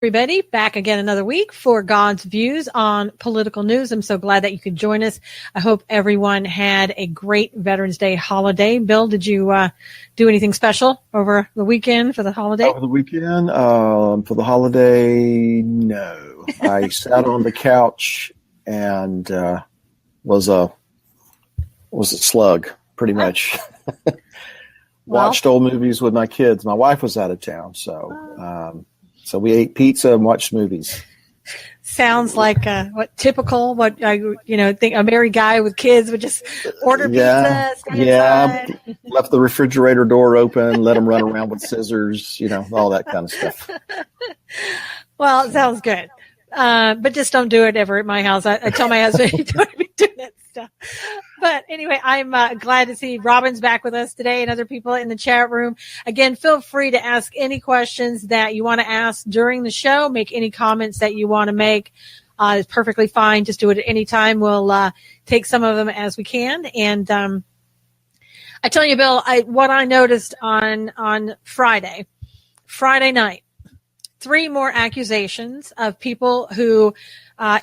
Everybody, back again another week for God's views on political news. I'm so glad that you could join us. I hope everyone had a great Veterans Day holiday. Bill, did you do anything special over the weekend for the holiday? Over the weekend, for the holiday, no. I sat on the couch and was a slug, pretty much. Watched old movies with my kids. My wife was out of town, so we ate pizza and watched movies. Sounds like think a married guy with kids would just order pizza, stay inside. Left the refrigerator door open, let them run around with scissors, all that kind of stuff. Well, it sounds good. But just don't do it ever at my house. I tell my husband, you don't be doing that stuff. But anyway, I'm glad to see Robin's back with us today and other people in the chat room. Again, feel free to ask any questions that you want to ask during the show. Make any comments that you want to make. It's perfectly fine. Just do it at any time. We'll take some of them as we can. And I tell you, Bill, what I noticed on Friday night, 3 more accusations of people who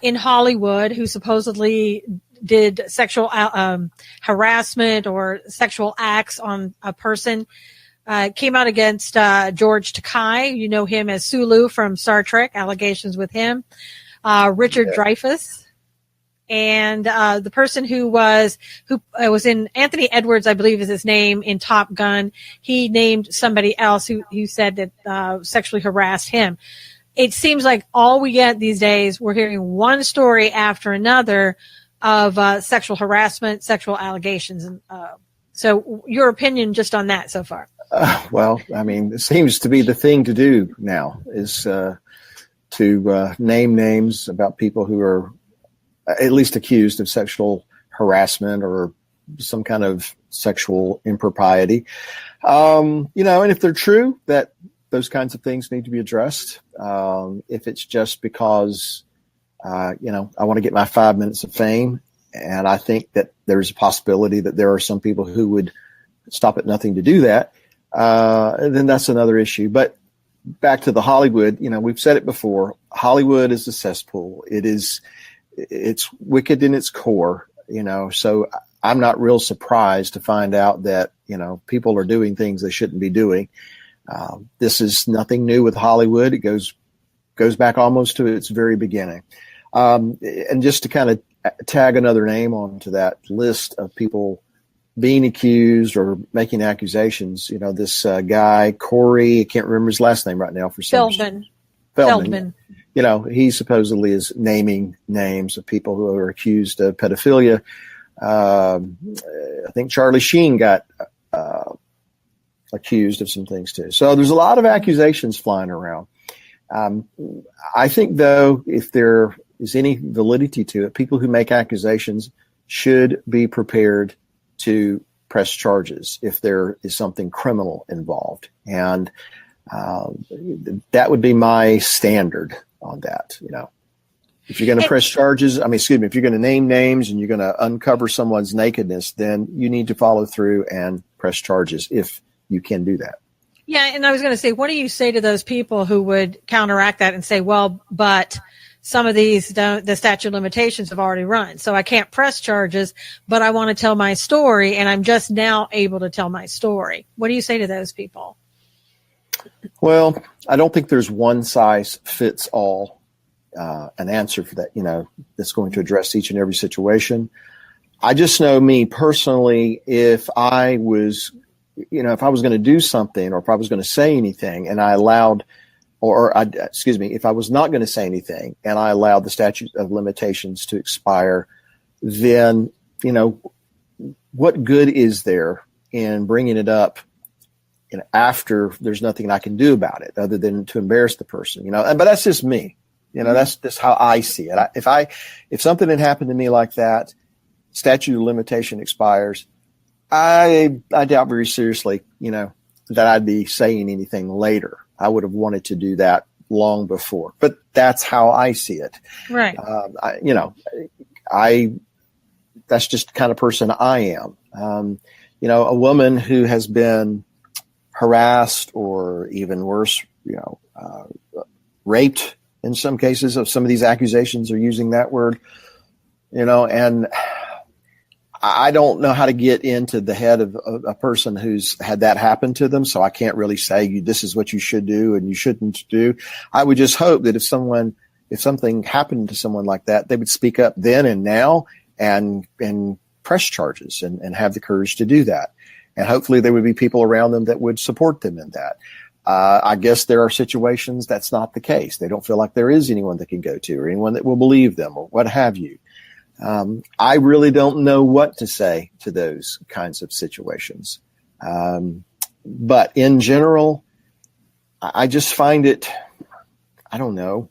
in Hollywood who supposedly did sexual harassment or sexual acts on a person came out against George Takei. You know him as Sulu from Star Trek, allegations with him. Richard Dreyfuss. And the person who was in Anthony Edwards, I believe is his name, in Top Gun, he named somebody else who said that sexually harassed him. It seems like all we get these days, we're hearing one story after another of sexual harassment, sexual allegations. And so your opinion just on that so far? Well, I mean, it seems to be the thing to do now is to name names about people who are at least accused of sexual harassment or some kind of sexual impropriety. And if they're true, that those kinds of things need to be addressed. If it's just because, I want to get my 5 minutes of fame, and I think that there's a possibility that there are some people who would stop at nothing to do that, then that's another issue. But back to the Hollywood, we've said it before, Hollywood is a cesspool. It's wicked in its core, so I'm not real surprised to find out that, people are doing things they shouldn't be doing. This is nothing new with Hollywood. It goes back almost to its very beginning. And just to kind of tag another name onto that list of people being accused or making accusations, this guy, Corey, I can't remember his last name right now for some reason. Feldman. He supposedly is naming names of people who are accused of pedophilia. I think Charlie Sheen got accused of some things too. So there's a lot of accusations flying around. I think, though, if there is any validity to it, people who make accusations should be prepared to press charges if there is something criminal involved. And that would be my standard on that. If you're going to press charges, if you're going to name names and you're going to uncover someone's nakedness, then you need to follow through and press charges if you can do that. Yeah, and I was going to say, what do you say to those people who would counteract that and say, well, but some of these, the statute of limitations have already run, so I can't press charges, but I want to tell my story, and I'm just now able to tell my story. What do you say to those people? Well, I don't think there's one size fits all an answer for that, that's going to address each and every situation. I just know me personally, if I was going to do something or if I was going to say anything and I allowed, if I was not going to say anything and I allowed the statute of limitations to expire, then, what good is there in bringing it up after there's nothing I can do about it other than to embarrass the person, but that's just me, that's just how I see it. If something had happened to me like that, statute of limitation expires, I doubt very seriously, that I'd be saying anything later. I would have wanted to do that long before, but that's how I see it. Right. That's just the kind of person I am. A woman who has been harassed or even worse, raped in some cases. Of some of these accusations are using that word, and I don't know how to get into the head of a person who's had that happen to them. So I can't really say this is what you should do and you shouldn't do. I would just hope that if something happened to someone like that, they would speak up then and now and press charges and have the courage to do that. And hopefully there would be people around them that would support them in that. I guess there are situations that's not the case. They don't feel like there is anyone they can go to or anyone that will believe them or what have you. I really don't know what to say to those kinds of situations. But in general, I just find it, I don't know,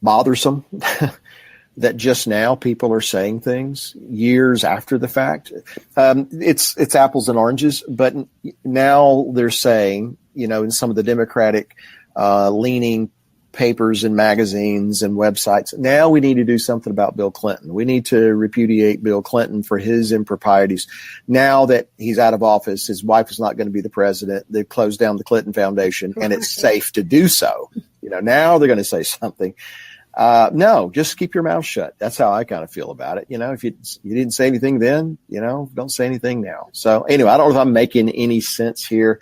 bothersome that just now people are saying things years after the fact. It's apples and oranges, but now they're saying, in some of the Democratic leaning papers and magazines and websites, now we need to do something about Bill Clinton. We need to repudiate Bill Clinton for his improprieties. Now that he's out of office, his wife is not going to be the president. They've closed down the Clinton Foundation and it's safe to do so. Now they're going to say something. No, just keep your mouth shut. That's how I kind of feel about it. If you didn't say anything then, don't say anything now. So anyway, I don't know if I'm making any sense here.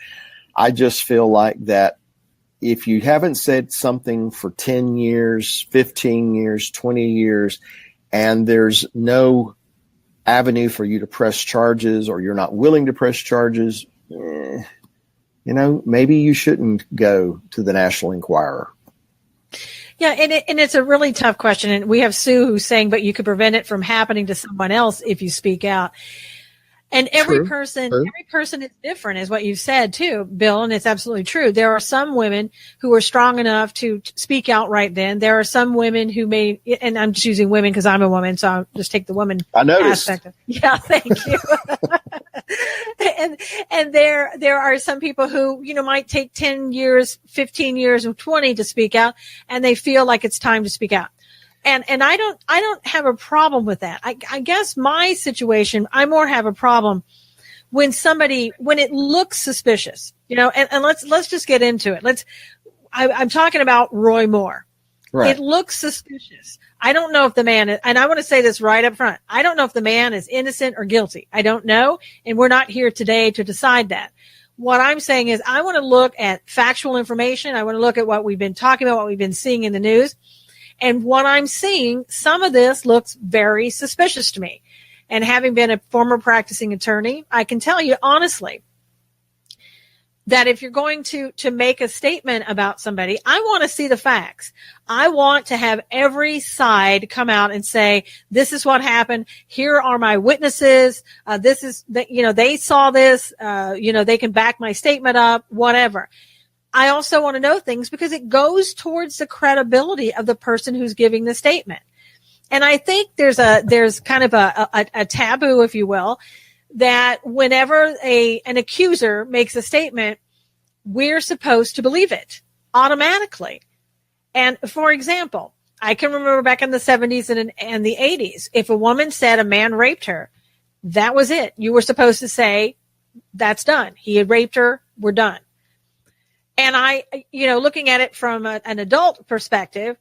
I just feel like that if you haven't said something for 10 years, 15 years, 20 years, and there's no avenue for you to press charges or you're not willing to press charges, maybe you shouldn't go to the National Enquirer. Yeah, and it's a really tough question. And we have Sue who's saying, but you could prevent it from happening to someone else if you speak out. And every person is different, is what you said too, Bill, and it's absolutely true. There are some women who are strong enough to speak out right then. There are some women who may, and I'm just using women because I'm a woman, so I'll just take the woman aspect of. Yeah, thank you. and there are some people who, might take 10 years, 15 years, or 20 to speak out, and they feel like it's time to speak out. And I don't have a problem with that. I guess my situation, I more have a problem when it looks suspicious, and let's just get into it. I'm talking about Roy Moore. Right. It looks suspicious. I don't know if the man is, and I want to say this right up front. I don't know if the man is innocent or guilty. I don't know. And we're not here today to decide that. What I'm saying is I want to look at factual information. I want to look at what we've been talking about, what we've been seeing in the news. And what I'm seeing, some of this looks very suspicious to me. And having been a former practicing attorney, I can tell you honestly that if you're going to make a statement about somebody, I want to see the facts. I want to have every side come out and say, this is what happened. Here are my witnesses. This is that, they saw this, they can back my statement up, whatever. I also want to know things because it goes towards the credibility of the person who's giving the statement. And I think there's kind of a taboo, if you will, that whenever an accuser makes a statement, we're supposed to believe it automatically. And for example, I can remember back in the 70s and the 80s, if a woman said a man raped her, that was it. You were supposed to say, that's done. He had raped her. We're done. And I, looking at it from an adult perspective,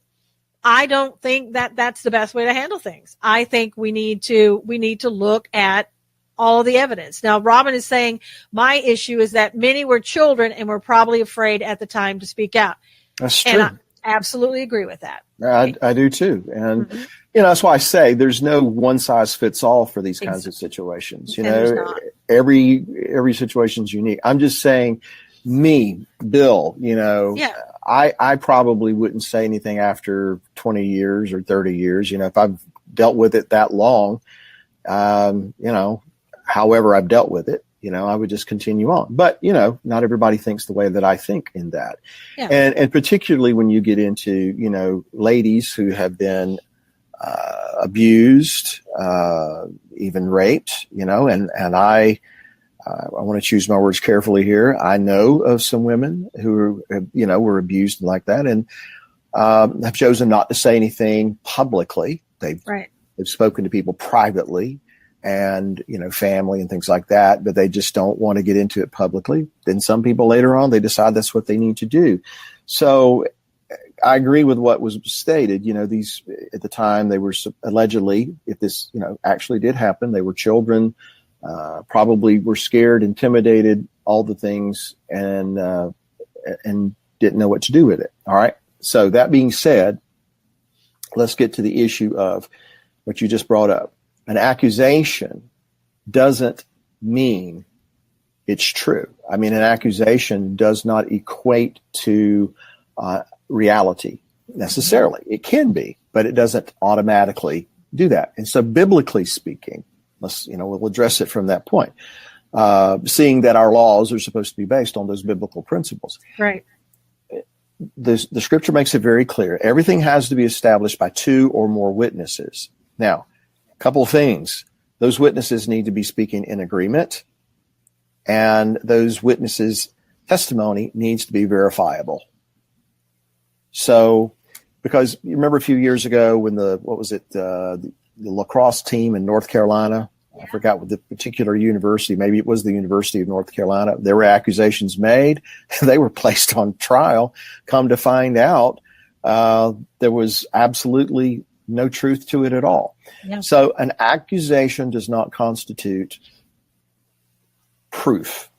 I don't think that that's the best way to handle things. I think we need to look at all of the evidence. Now, Robin is saying my issue is that many were children and were probably afraid at the time to speak out. That's true. And I absolutely agree with that. I do too. And, that's why I say there's no one size fits all for these kinds of situations. Every situation's unique. I'm just saying, me, Bill, I probably wouldn't say anything after 20 years or 30 years. If I've dealt with it that long, however I've dealt with it, I would just continue on. But, not everybody thinks the way that I think in that. Yeah. And particularly when you get into, ladies who have been abused, even raped, and I want to choose my words carefully here. I know of some women who, were abused like that and have chosen not to say anything publicly. They've spoken to people privately, and, family and things like that, but they just don't want to get into it publicly. Then some people later on, they decide that's what they need to do. So I agree with what was stated. These, at the time, they were allegedly, if this, actually did happen, they were children, probably were scared, intimidated, all the things, and didn't know what to do with it. All right. So that being said, let's get to the issue of what you just brought up. An accusation doesn't mean it's true. I mean, an accusation does not equate to reality necessarily. It can be, but it doesn't automatically do that. And so biblically speaking, we'll address it from that point, seeing that our laws are supposed to be based on those biblical principles. Right. The scripture makes it very clear. Everything has to be established by 2 or more witnesses. Now, a couple of things. Those witnesses need to be speaking in agreement, and those witnesses' testimony needs to be verifiable. So, because you remember a few years ago when the lacrosse team in North Carolina, I forgot what the particular university, maybe it was the University of North Carolina, there were accusations made. They were placed on trial. Come to find out, there was absolutely no truth to it at all. Yeah. So an accusation does not constitute proof.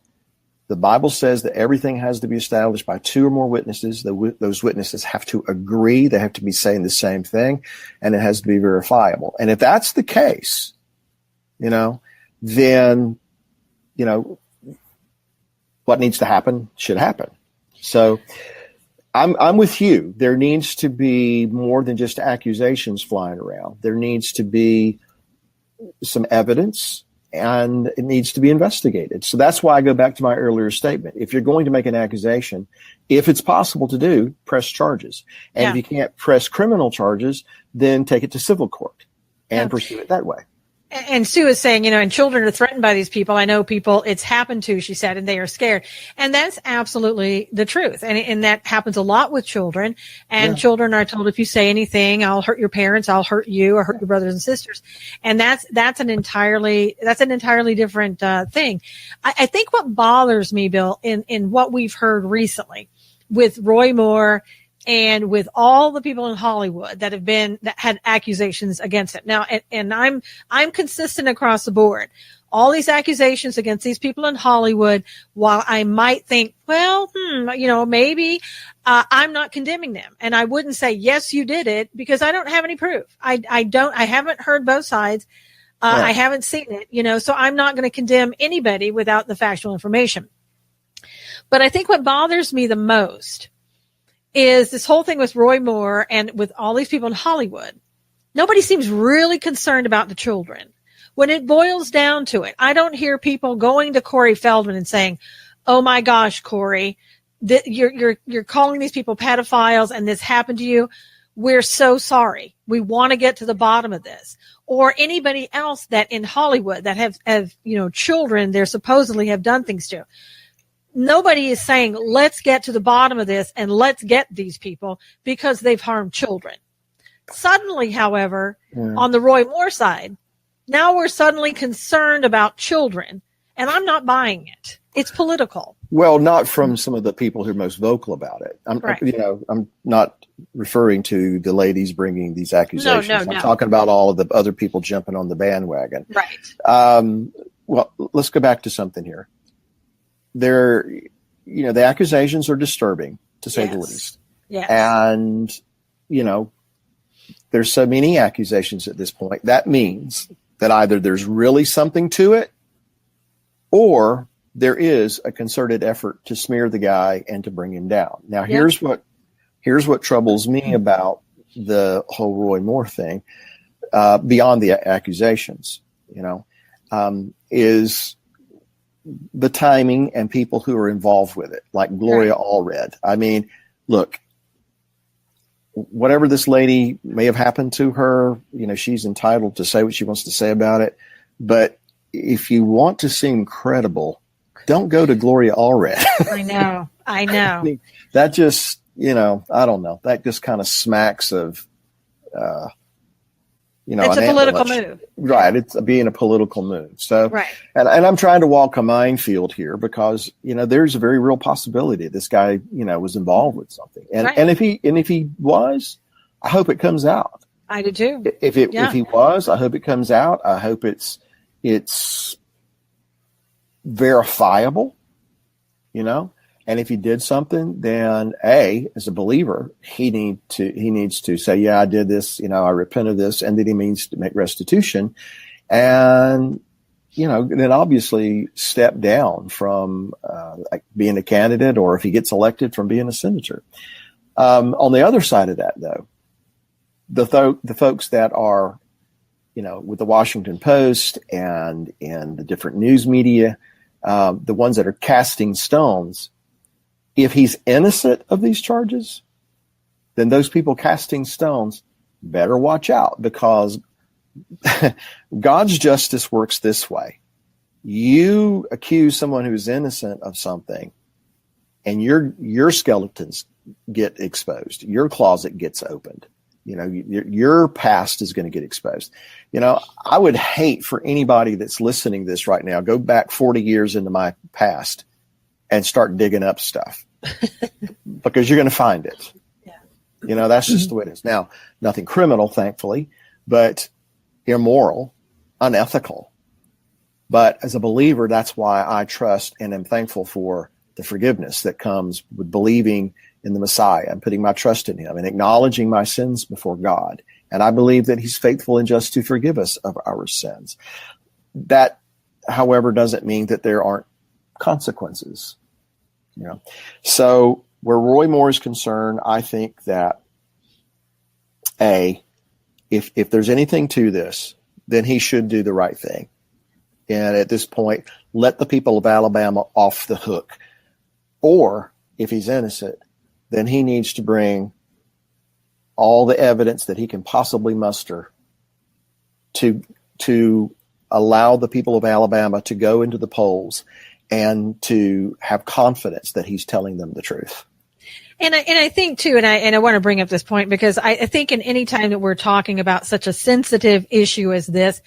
The Bible says that everything has to be established by 2 or more witnesses. Those witnesses have to agree. They have to be saying the same thing, and it has to be verifiable. And if that's the case, then, what needs to happen should happen. So I'm with you. There needs to be more than just accusations flying around. There needs to be some evidence, and it needs to be investigated. So that's why I go back to my earlier statement. If you're going to make an accusation, if it's possible to do, press charges. And if you can't press criminal charges, then take it to civil court and pursue it that way. And Sue is saying, and children are threatened by these people. I know people it's happened to, she said, and they are scared. And that's absolutely the truth. And that happens a lot with children. And children are told, if you say anything, I'll hurt your parents, I'll hurt you, or hurt your brothers and sisters. And that's an entirely different thing. I think what bothers me, Bill, in what we've heard recently with Roy Moore and with all the people in Hollywood that had accusations against him. Now, and I'm consistent across the board. All these accusations against these people in Hollywood, while I might think, well, maybe, I'm not condemning them. And I wouldn't say, yes, you did it, because I don't have any proof. I haven't heard both sides. I haven't seen it, so I'm not going to condemn anybody without the factual information. But I think what bothers me the most is this whole thing with Roy Moore and with all these people in Hollywood. Nobody seems really concerned about the children. When it boils down to it, I don't hear people going to Corey Feldman and saying, oh my gosh, Corey, you're calling these people pedophiles and this happened to you. We're so sorry. We want to get to the bottom of this. Or anybody else that in Hollywood that have children they're supposedly have done things to. Nobody is saying, let's get to the bottom of this and let's get these people because they've harmed children. Suddenly, however, on the Roy Moore side, now we're suddenly concerned about children, and I'm not buying it. It's political. Well, not from some of the people who are most vocal about it. I'm not referring to the ladies bringing these accusations. No. I'm talking about all of the other people jumping on the bandwagon. Right. Well, let's go back to something here. The accusations are disturbing, to say the least. Yes. And, there's so many accusations at this point. That means that either there's really something to it, or there is a concerted effort to smear the guy and to bring him down. Now, here's what troubles me about the whole Roy Moore thing, beyond the accusations, is the timing and people who are involved with it, like Gloria Allred. I mean, look, whatever this lady may have happened to her, she's entitled to say what she wants to say about it. But if you want to seem credible, don't go to Gloria Allred. I know. I mean, that just, I don't know. That just kind of smacks of, It's a political move. Right. It's being a political move. So, right. And I'm trying to walk a minefield here because, there's a very real possibility this guy, was involved with something. And, right. and if he was, I hope it comes out. I do too. If he was, I hope it comes out. I hope it's verifiable, and if he did something, then as a believer, he needs to say, yeah, I did this, I repent of this, and that he means to make restitution, and then obviously step down from like being a candidate, or if he gets elected, from being a senator. On the other side of that, though, the folks that are, with the Washington Post and in the different news media, the ones that are casting stones, if he's innocent of these charges, then those people casting stones better watch out, because God's justice works this way. You accuse someone who's innocent of something, and your skeletons get exposed. Your closet gets opened. Your past is going to get exposed. I would hate for anybody that's listening to this right now, go back 40 years into my past and start digging up stuff because you're going to find it. Yeah. That's just the way it is. Now, nothing criminal, thankfully, but immoral, unethical. But as a believer, that's why I trust and am thankful for the forgiveness that comes with believing in the Messiah and putting my trust in him and acknowledging my sins before God. And I believe that he's faithful and just to forgive us of our sins. That, however, doesn't mean that there aren't consequences. So where Roy Moore is concerned, I think that if there's anything to this, then he should do the right thing. And at this point, let the people of Alabama off the hook. Or if he's innocent, then he needs to bring all the evidence that he can possibly muster to allow the people of Alabama to go into the polls and to have confidence that he's telling them the truth. And I think too, and I want to bring up this point because I think in any time that we're talking about such a sensitive issue as this,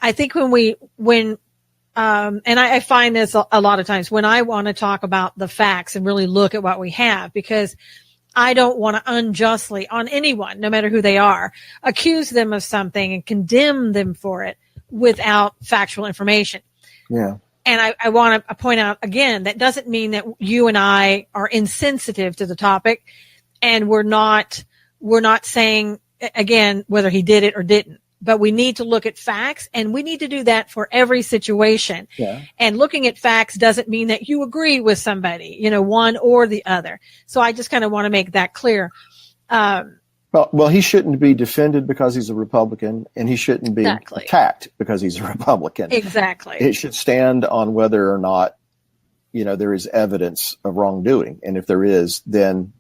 I think when I find this a lot of times when I want to talk about the facts and really look at what we have, because I don't want to unjustly on anyone, no matter who they are, accuse them of something and condemn them for it without factual information. Yeah. And I want to point out again, that doesn't mean that you and I are insensitive to the topic, and we're not saying again whether he did it or didn't. But we need to look at facts, and we need to do that for every situation. Yeah. And looking at facts doesn't mean that you agree with somebody, one or the other. So I just kind of want to make that clear. Well, he shouldn't be defended because he's a Republican, and he shouldn't be attacked because he's a Republican. Exactly. It should stand on whether or not, there is evidence of wrongdoing. And if there is, then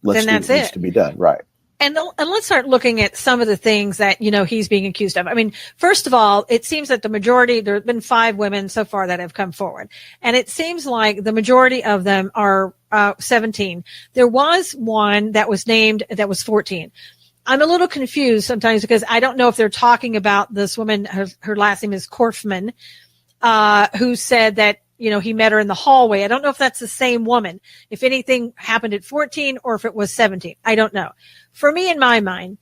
let's do what needs to be done. Right. And let's start looking at some of the things that, he's being accused of. I mean, first of all, it seems that the majority, there have been 5 women so far that have come forward. And it seems like the majority of them are 17. There was one that was named that was 14. I'm a little confused sometimes because I don't know if they're talking about this woman, her last name is Korfman, who said that, he met her in the hallway. I don't know if that's the same woman, if anything happened at 14 or if it was 17. I don't know. For me, in my mind,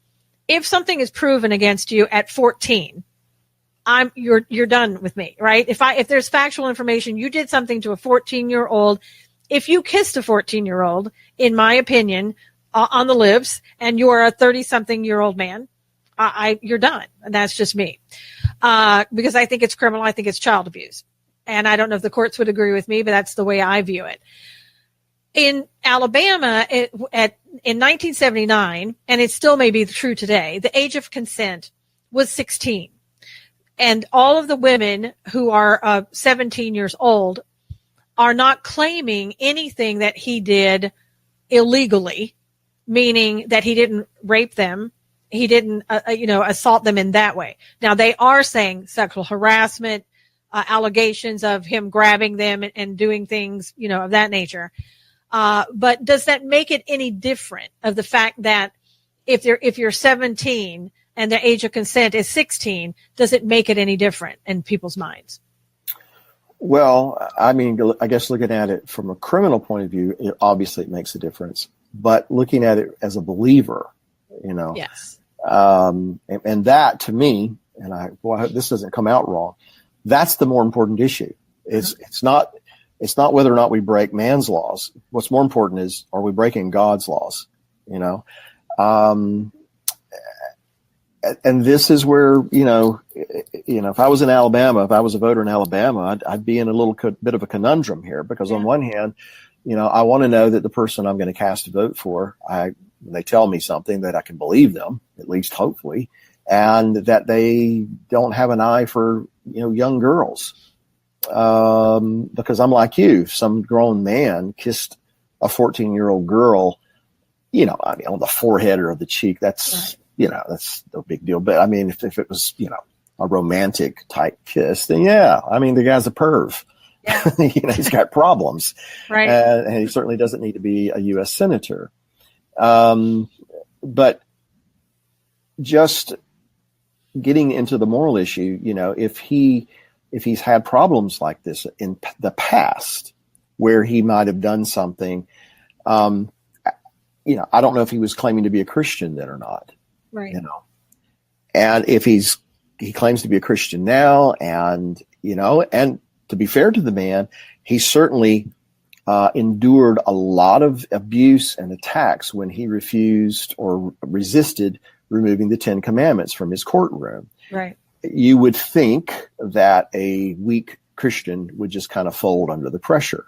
if something is proven against you at 14, you're done with me, right? If there's factual information, you did something to a 14-year-old. If you kissed a 14-year-old, in my opinion, on the lips, and you're a 30-something-year-old man, you're done. And that's just me. Because I think it's criminal. I think it's child abuse. And I don't know if the courts would agree with me, but that's the way I view it. In Alabama, in 1979, and it still may be true today, the age of consent was 16. And all of the women who are 17 years old are not claiming anything that he did illegally, meaning that he didn't rape them. He didn't, assault them in that way. Now, they are saying sexual harassment, allegations of him grabbing them and doing things, of that nature. But does that make it any different of the fact that if you're 17, and the age of consent is 16, does it make it any different in people's minds? Well, I mean, I guess looking at it from a criminal point of view, it makes a difference. But looking at it as a believer, Yes. And that to me, and I hope this doesn't come out wrong, that's the more important issue. It's not whether or not we break man's laws. What's more important is, are we breaking God's laws? And this is where, if I was in Alabama, if I was a voter in Alabama, I'd be in a little bit of a conundrum here, because on one hand, I want to know that the person I'm going to cast a vote for, when they tell me something, that I can believe them, at least hopefully, and that they don't have an eye for, young girls. Because I'm like you, if some grown man kissed a 14-year-old girl, on the forehead or the cheek, that's, that's no big deal. But I mean, if it was, a romantic type kiss, then the guy's a perv. Yeah. He's got problems. Right. And he certainly doesn't need to be a U.S. senator. But just getting into the moral issue, if he's had problems like this in the past, where he might have done something, I don't know if he was claiming to be a Christian then or not. Right. And if he claims to be a Christian now, and to be fair to the man, he certainly endured a lot of abuse and attacks when he refused or resisted removing the 10 Commandments from his courtroom. Right. You would think that a weak Christian would just kind of fold under the pressure,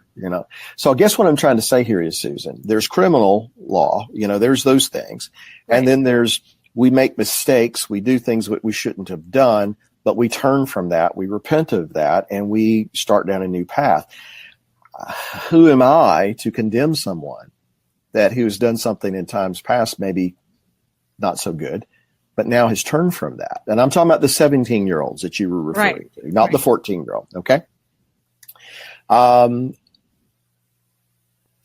So I guess what I'm trying to say here is, Susan, there's criminal law, there's those things. Right. And then we make mistakes. We do things that we shouldn't have done, but we turn from that. We repent of that, and we start down a new path. Who am I to condemn someone who has done something in times past, maybe not so good, but now has turned from that? And I'm talking about the 17-year-olds that you were referring to, not the 14-year-old. Okay.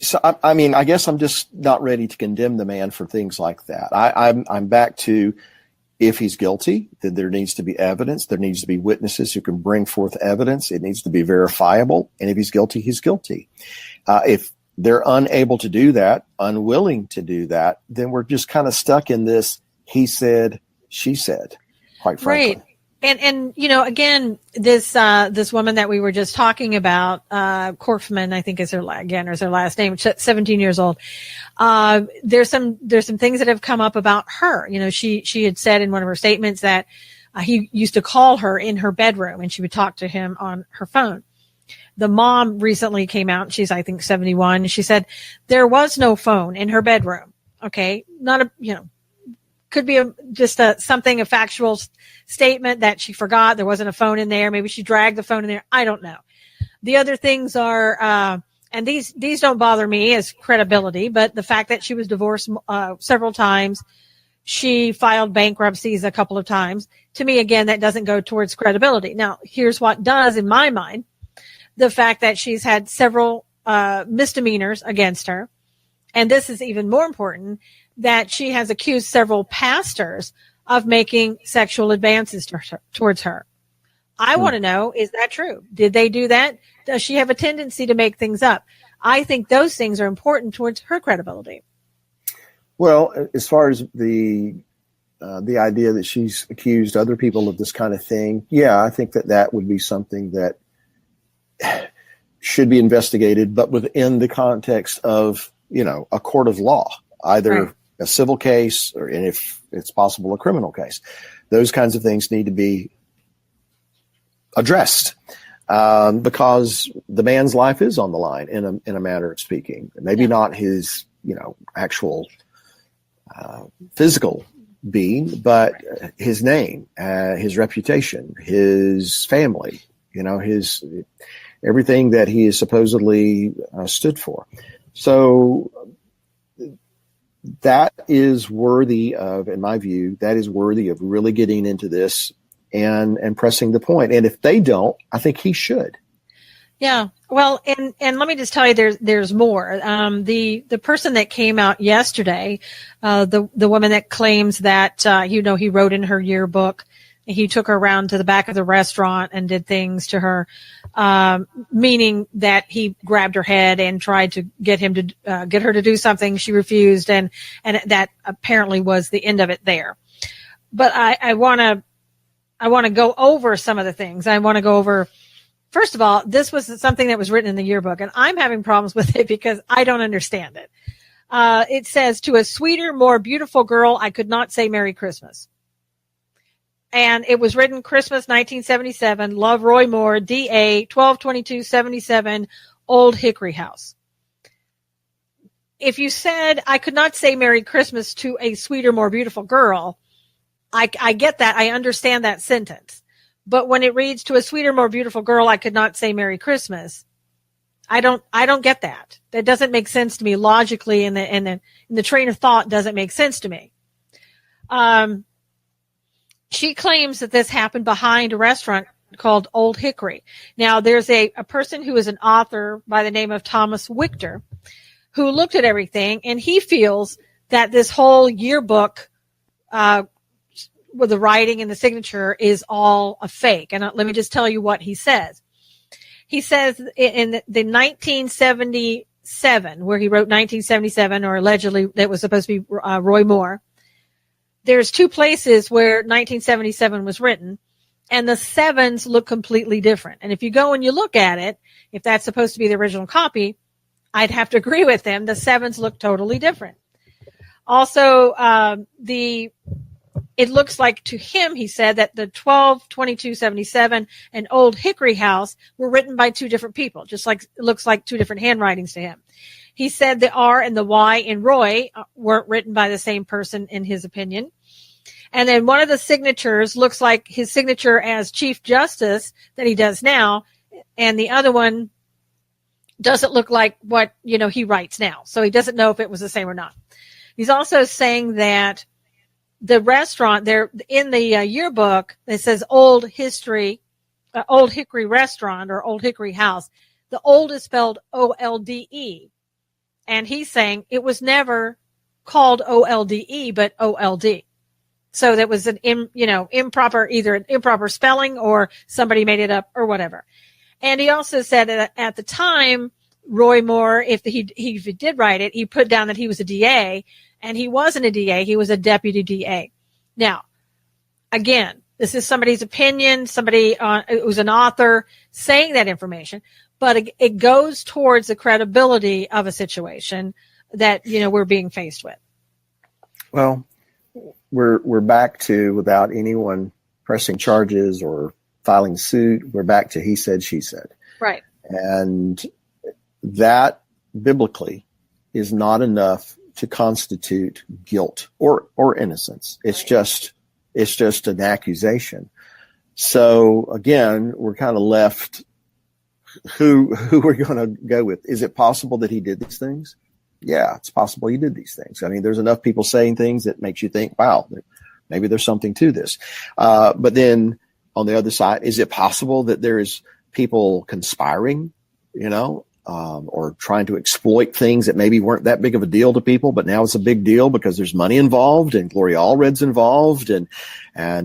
So, I guess I'm just not ready to condemn the man for things like that. I'm back to, if he's guilty, then there needs to be evidence. There needs to be witnesses who can bring forth evidence. It needs to be verifiable. And if he's guilty, he's guilty. If they're unable to do that, unwilling to do that, then we're just kind of stuck in this he said, she said, quite frankly. Right. And again, this woman that we were just talking about, Korfman, I think is her last name, 17 years old. There's some things that have come up about her. She had said in one of her statements that he used to call her in her bedroom and she would talk to him on her phone. The mom recently came out. She's, I think, 71. She said there was no phone in her bedroom. Okay. Could be a factual statement that she forgot. There wasn't a phone in there. Maybe she dragged the phone in there. I don't know. The other things are, and these don't bother me as credibility, but the fact that she was divorced several times, she filed bankruptcies a couple of times. To me, again, that doesn't go towards credibility. Now, here's what does in my mind: the fact that she's had several misdemeanors against her, and this is even more important, that she has accused several pastors of making sexual advances towards her. I want to know, is that true? Did they do that? Does she have a tendency to make things up? I think those things are important towards her credibility. Well, as far as the idea that she's accused other people of this kind of thing, I think that would be something that should be investigated, but within the context of, a court of law, either right. A civil case and if it's possible, a criminal case. Those kinds of things need to be addressed because the man's life is on the line in a manner of speaking. Maybe not his, actual physical being, but his name, his reputation, his family, his everything that he is supposedly stood for. So that is worthy of, in my view, really getting into this and pressing the point. And if they don't, I think he should. Yeah. Well, and let me just tell you, there's more. The person that came out yesterday, the woman that claims that he wrote in her yearbook, he took her around to the back of the restaurant and did things to her, meaning that he grabbed her head and tried to get her to do something. She refused, and that apparently was the end of it there. But I want to go over some of the things. I want to go over. First of all, this was something that was written in the yearbook, and I'm having problems with it because I don't understand it. It says, "To a sweeter, more beautiful girl, I could not say Merry Christmas." And it was written Christmas 1977, Love Roy Moore, DA 122277, Old Hickory House. If you said, "I could not say Merry Christmas to a sweeter, more beautiful girl," I get that. I understand that sentence. But when it reads, "To a sweeter, more beautiful girl, I could not say Merry Christmas," I don't get that. That doesn't make sense to me logically, and the train of thought doesn't make sense to me. She claims that this happened behind a restaurant called Old Hickory. Now, there's a person who is an author by the name of Thomas Wichter who looked at everything, and he feels that this whole yearbook with the writing and the signature is all a fake. And let me just tell you what he says. He says in the 1977, where he wrote 1977, or allegedly that was supposed to be Roy Moore, there's two places where 1977 was written, and the sevens look completely different. And if you go and you look at it, if that's supposed to be the original copy, I'd have to agree with him. The sevens look totally different. Also, it looks like to him, he said, that the 122277 and Old Hickory House were written by two different people, just like it looks like two different handwritings to him. He said the R and the Y in Roy weren't written by the same person, in his opinion. And then one of the signatures looks like his signature as Chief Justice that he does now, and the other one doesn't look like what he writes now. So he doesn't know if it was the same or not. He's also saying that the restaurant there in the yearbook, it says Old Hickory Restaurant or Old Hickory House. The old is spelled OLDE. And he's saying it was never called OLDE, but OLD. So that was an improper spelling, or somebody made it up or whatever. And he also said that at the time, Roy Moore, if he did write it, he put down that he was a DA, and he wasn't a DA. He was a deputy DA. Now, again, this is somebody's opinion, somebody who's an author saying that information, but it goes towards the credibility of a situation that, we're being faced with. Well, we're back to, without anyone pressing charges or filing suit, we're back to he said, she said. Right. And that biblically is not enough to constitute guilt or innocence. It's just an accusation. So again, we're kind of left who we're going to go with. Is it possible that he did these things? Yeah, it's possible he did these things. I mean, there's enough people saying things that makes you think, wow, maybe there's something to this. But then on the other side, is it possible that there is people conspiring, or trying to exploit things that maybe weren't that big of a deal to people, but now it's a big deal because there's money involved, and Gloria Allred's involved, and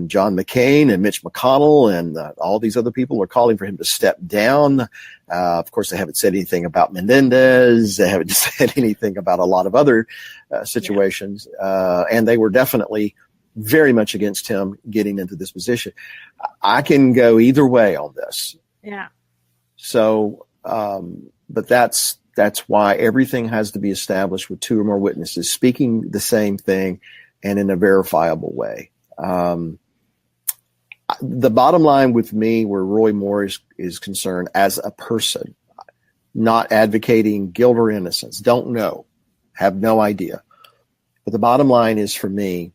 John McCain and Mitch McConnell and all these other people are calling for him to step down. Of course, they haven't said anything about Menendez. They haven't said anything about a lot of other situations. And they were definitely very much against him getting into this position. I can go either way on this. Yeah. So, but that's why everything has to be established with two or more witnesses speaking the same thing and in a verifiable way. The bottom line with me, where Roy Moore is concerned as a person, not advocating guilt or innocence, don't know, have no idea. But the bottom line is, for me,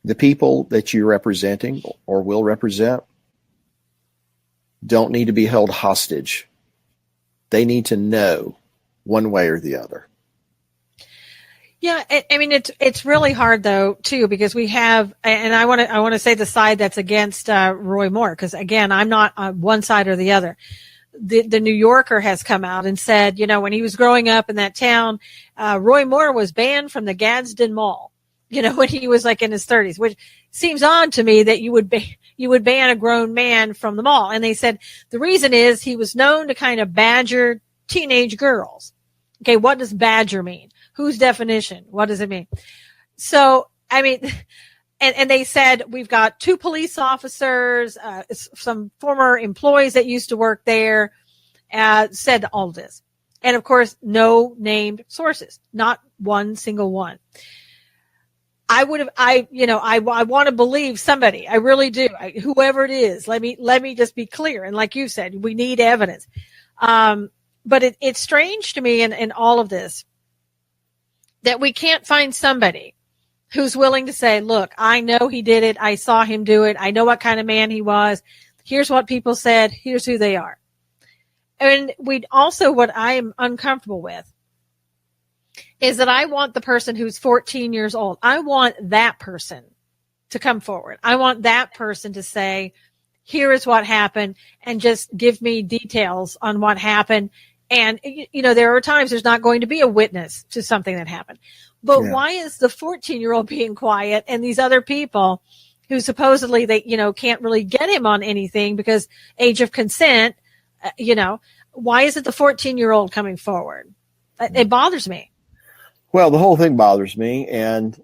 the people that you're representing or will represent don't need to be held hostage. They need to know one way or the other. Yeah, I mean it's really hard though too, because we have, and I want to say the side that's against Roy Moore, because again I'm not on one side or the other. The New Yorker has come out and said, when he was growing up in that town, Roy Moore was banned from the Gadsden Mall, when he was like in his 30s, which seems odd to me that you would ban a grown man from the mall. And they said the reason is he was known to kind of badger teenage girls. Okay, what does badger mean? Whose definition? What does it mean? So, I mean, and they said we've got 2 police officers, some former employees that used to work there, said all of this. And of course, no named sources, not one single one. I want to believe somebody. I really do. Whoever it is, let me just be clear. And like you said, we need evidence. But it's strange to me in all of this that we can't find somebody who's willing to say, look, I know he did it. I saw him do it. I know what kind of man he was. Here's what people said. Here's who they are. And what I am uncomfortable with is that I want the person who's 14 years old. I want that person to come forward. I want that person to say, here is what happened, and just give me details on what happened. And, there are times there's not going to be a witness to something that happened. But why is the 14-year-old being quiet and these other people who supposedly they, can't really get him on anything because age of consent, why is it the 14-year-old coming forward? It bothers me. Well, the whole thing bothers me. And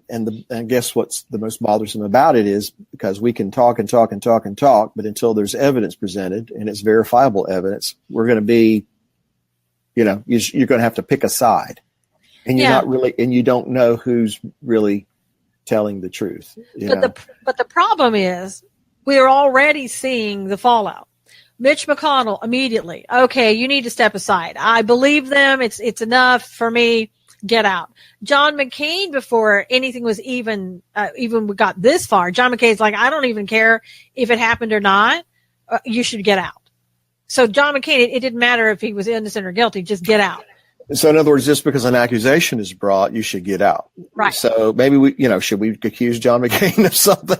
guess what's the most bothersome about it is because we can talk and talk and talk and talk, but until there's evidence presented and it's verifiable evidence, we're going to be, you're going to have to pick a side, and you're not really, and you don't know who's really telling the truth. But the problem is we're already seeing the fallout. Mitch McConnell immediately, okay, you need to step aside. I believe them. It's enough for me. Get out. John McCain, before anything was even we got this far, John McCain's like, I don't even care if it happened or not. You should get out. So John McCain, it didn't matter if he was innocent or guilty, just get out. So in other words, just because an accusation is brought, you should get out. Right. So maybe should we accuse John McCain of something?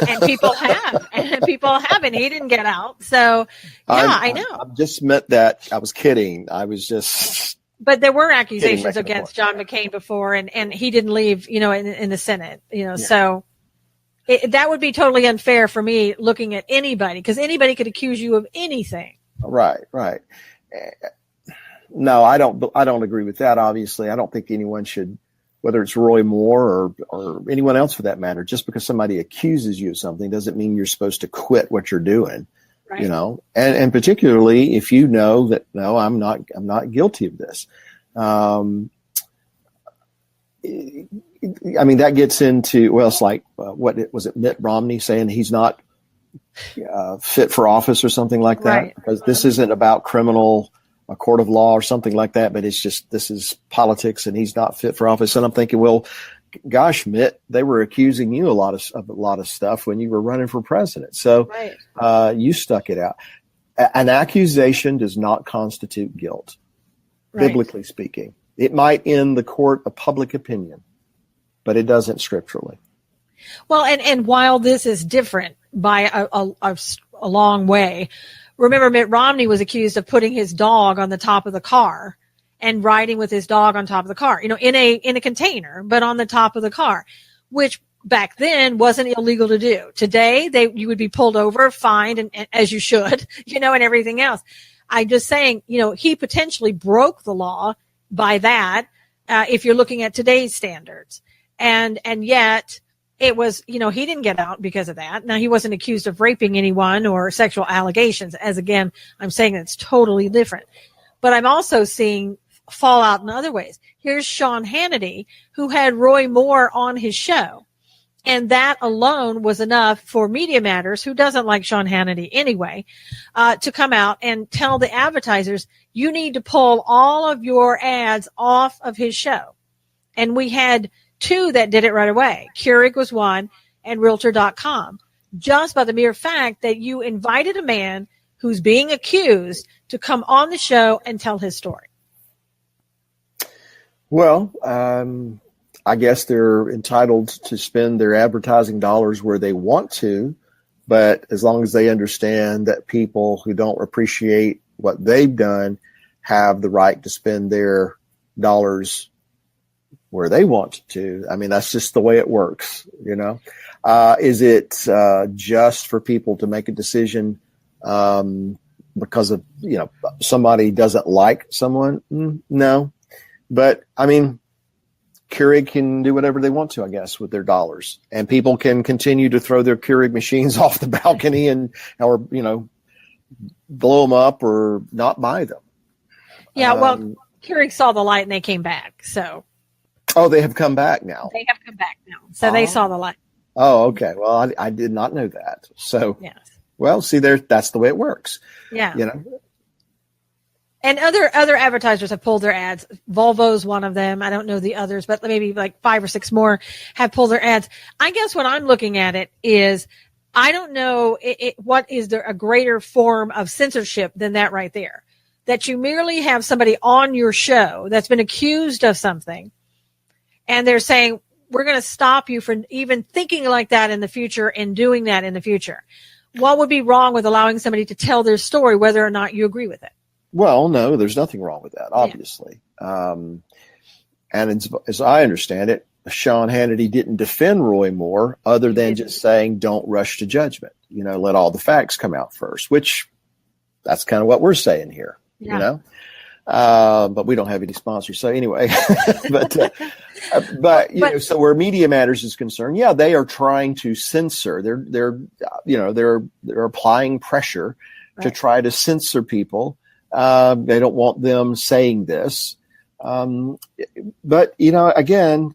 And people have, and he didn't get out. So I know. I just meant that I was kidding. I was just. But there were accusations against John McCain before, and he didn't leave, in the Senate, so that would be totally unfair for me looking at anybody, because anybody could accuse you of anything. Right. No, I don't agree with that. Obviously, I don't think anyone should, whether it's Roy Moore or anyone else for that matter, just because somebody accuses you of something doesn't mean you're supposed to quit what you're doing. Right. And particularly if you know that, no, I'm not guilty of this. I mean, that gets into, well, it's like, what was it, Mitt Romney saying he's not fit for office or something like that? Right. Because this isn't about a court of law or something like that, but it's just, this is politics and he's not fit for office. And I'm thinking, well, gosh, Mitt, they were accusing you of a lot of stuff when you were running for president. So you stuck it out. An accusation does not constitute guilt, biblically speaking. It might in the court of public opinion, but it doesn't scripturally. Well, and while this is different by a long way, remember Mitt Romney was accused of putting his dog on the top of the car and riding with his dog on top of the car, in a container, but on the top of the car, which back then wasn't illegal to do. Today, you would be pulled over, fined, and as you should, and everything else. I'm just saying, he potentially broke the law by that, if you're looking at today's standards. And yet it was, he didn't get out because of that. Now, he wasn't accused of raping anyone or sexual allegations, as again, I'm saying it's totally different. But I'm also seeing fallout in other ways. Here's Sean Hannity, who had Roy Moore on his show. And that alone was enough for Media Matters, who doesn't like Sean Hannity anyway, to come out and tell the advertisers, you need to pull all of your ads off of his show. And we had 2 that did it right away. Keurig was one, and Realtor.com, just by the mere fact that you invited a man who's being accused to come on the show and tell his story. Well, I guess they're entitled to spend their advertising dollars where they want to, but as long as they understand that people who don't appreciate what they've done have the right to spend their dollars where they want to. I mean, that's just the way it works, you know. Is it just for people to make a decision because of, you know, somebody doesn't like someone? No. But, I mean, Keurig can do whatever they want to, I guess, with their dollars. And people can continue to throw their Keurig machines off the balcony or, you know, blow them up or not buy them. Yeah, well, Keurig saw the light and they came back, so. Oh, they have come back now. They have come back now. So they saw the light. Oh, okay. Well, I did not know that. So, yes. Well, see, that's the way it works. Yeah. You know. And other advertisers have pulled their ads. Volvo's one of them. I don't know the others, but maybe like 5 or 6 more have pulled their ads. I guess when I'm looking at it is, I don't know what is there a greater form of censorship than that right there. That you merely have somebody on your show that's been accused of something, and they're saying, we're going to stop you from even thinking like that in the future and doing that in the future. What would be wrong with allowing somebody to tell their story, whether or not you agree with it? Well, no, there's nothing wrong with that, obviously. Yeah. And as I understand it, Sean Hannity didn't defend Roy Moore other than just saying, don't rush to judgment. You know, let all the facts come out first, which that's kind of what we're saying here, you know. But we don't have any sponsors. So anyway, but you know, so where Media Matters is concerned, yeah, they are trying to censor. They're applying pressure to try to censor people. They don't want them saying this. But you know, again,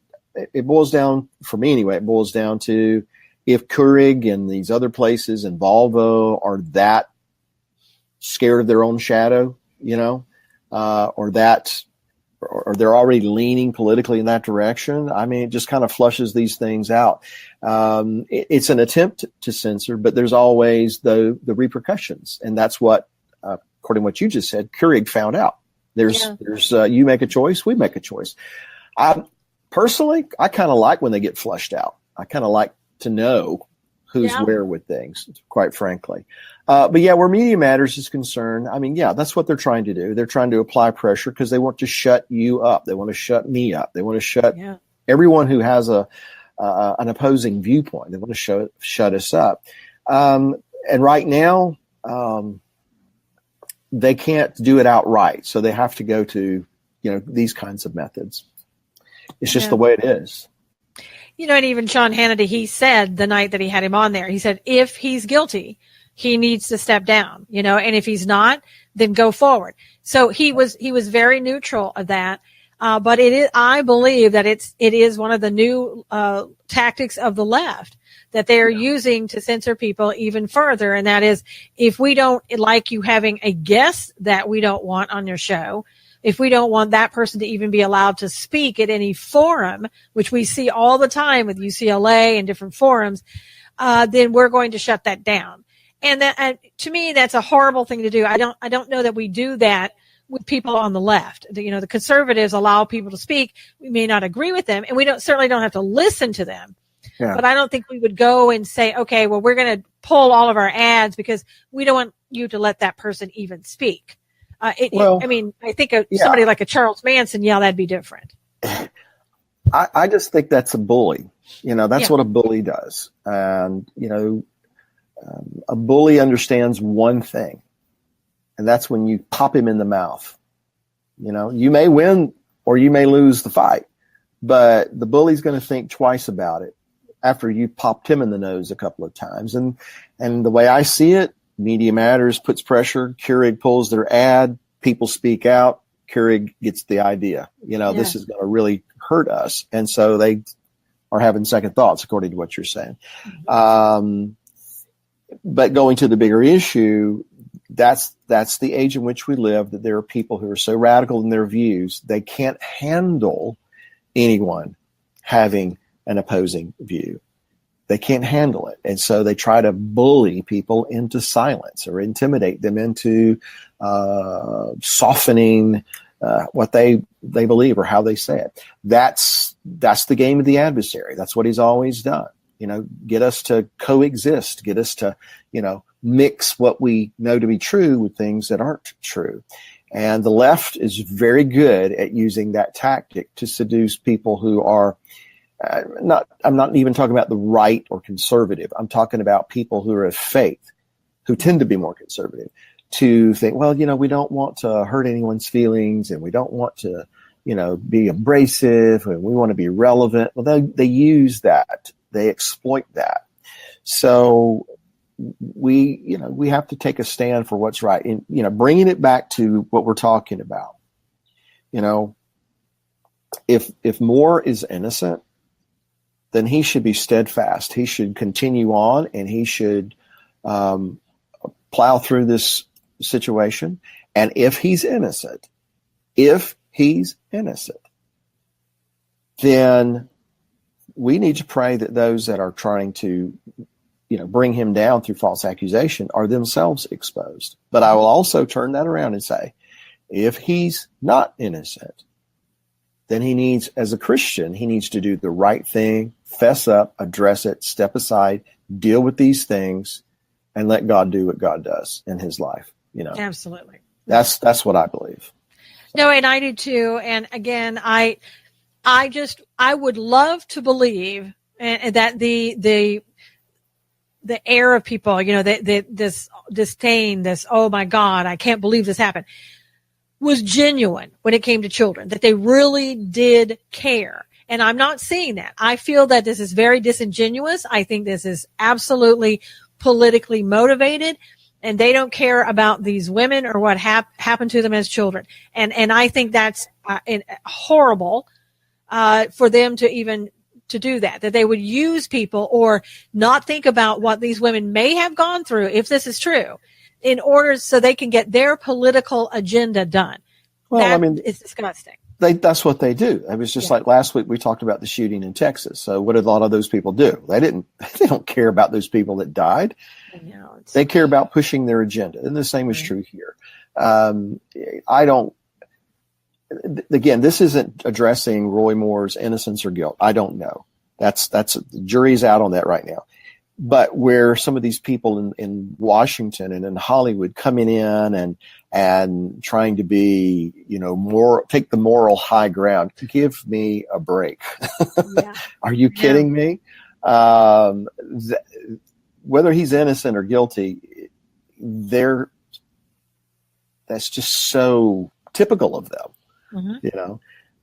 it boils down, for me anyway, it boils down to if Keurig and these other places and Volvo are that scared of their own shadow, you know, or they're already leaning politically in that direction. I mean, it just kind of flushes these things out. It's an attempt to censor, but there's always the repercussions. And that's what, according to what you just said, Keurig found out. There's you make a choice, we make a choice. Personally, I kind of like when they get flushed out. I kind of like to know who's where with things, quite frankly. But yeah, where Media Matters is concerned, I mean, yeah, that's what they're trying to do. They're trying to apply pressure because they want to shut you up. They want to shut me up. They want to shut everyone who has an opposing viewpoint. They want to shut us up. And right now, they can't do it outright. So they have to go to, you know, these kinds of methods. It's just the way it is. You know, and even Sean Hannity, he said the night that he had him on there, he said, if he's guilty, he needs to step down, you know, and if he's not, then go forward. So he was very neutral of that. But I believe that it is one of the new, tactics of the left that they're using to censor people even further. And that is, if we don't like you having a guest that we don't want on your show, if we don't want that person to even be allowed to speak at any forum, which we see all the time with UCLA and different forums, then we're going to shut that down. And that, to me, that's a horrible thing to do. I don't know that we do that with people on the left. You know, the conservatives allow people to speak. We may not agree with them, and we certainly don't have to listen to them. Yeah. But I don't think we would go and say, okay, well, we're going to pull all of our ads because we don't want you to let that person even speak. I think somebody like a Charles Manson, that'd be different. I just think that's a bully. You know, that's what a bully does. And, you know, a bully understands one thing, and that's when you pop him in the mouth. You know, you may win or you may lose the fight, but the bully's going to think twice about it after you popped him in the nose a couple of times. And the way I see it, Media Matters puts pressure. Keurig pulls their ad. People speak out. Keurig gets the idea. You know, this is going to really hurt us. And so they are having second thoughts, according to what you're saying. Mm-hmm. But going to the bigger issue, that's the age in which we live, that there are people who are so radical in their views, they can't handle anyone having an opposing view. They can't handle it. And so they try to bully people into silence or intimidate them into softening what they believe or how they say it. That's that's the game of the adversary. That's what he's always done. Get us to coexist, get us to, mix what we know to be true with things that aren't true. And the left is very good at using that tactic to seduce people who are I'm not even talking about the right or conservative. I'm talking about people who are of faith, who tend to be more conservative, to think, well, we don't want to hurt anyone's feelings, and we don't want to, be abrasive, and we want to be relevant. Well, they use that. They exploit that. So we have to take a stand for what's right. And, bringing it back to what we're talking about, if Moore is innocent, then he should be steadfast. He should continue on, and he should plow through this situation. And if he's innocent, then we need to pray that those that are trying to, bring him down through false accusation are themselves exposed. But I will also turn that around and say, if he's not innocent, then he needs, as a Christian, he needs to do the right thing, fess up, address it, step aside, deal with these things, and let God do what God does in his life. Absolutely. That's what I believe. No, and I do too. And again, I would love to believe that the air of people, this disdain, this, oh my God, I can't believe this happened, was genuine when it came to children, that they really did care. And I'm not seeing that. I feel that this is very disingenuous. I think this is absolutely politically motivated, and they don't care about these women or what happened to them as children. And I think that's horrible for them to even to do that they would use people or not think about what these women may have gone through, if this is true, in order so they can get their political agenda done. Well, it's disgusting. That's what they do. It was just like last week we talked about the shooting in Texas. So what did a lot of those people do? They don't care about those people that died. They care about pushing their agenda. And the same is true here. Again, this isn't addressing Roy Moore's innocence or guilt. I don't know. That's the jury's out on that right now. But where some of these people in Washington and in Hollywood coming in and trying to be, take the moral high ground, give me a break. Yeah. Are you kidding me? Whether he's innocent or guilty, that's just so typical of them. Mm-hmm.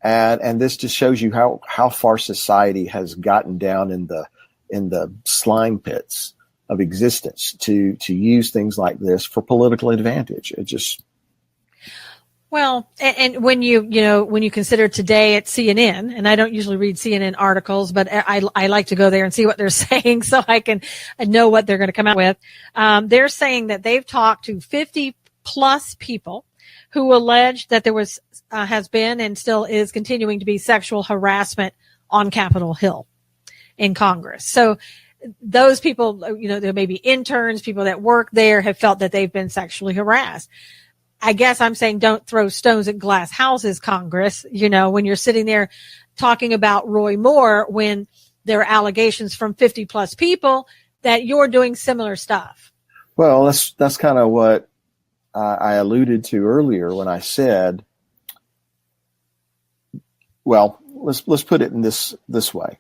And this just shows you how far society has gotten down in the slime pits of existence to use things like this for political advantage. It just. Well, and when you consider today at CNN, and I don't usually read CNN articles, but I like to go there and see what they're saying so I can know what they're going to come out with. They're saying that they've talked to 50 plus people who allege that there has been and still is continuing to be sexual harassment on Capitol Hill in Congress. So those people, there may be interns, people that work there have felt that they've been sexually harassed. I guess I'm saying don't throw stones at glass houses, Congress, when you're sitting there talking about Roy Moore, when there are allegations from 50 plus people that you're doing similar stuff. Well, that's kind of what I alluded to earlier when I said, well, let's put it in this way.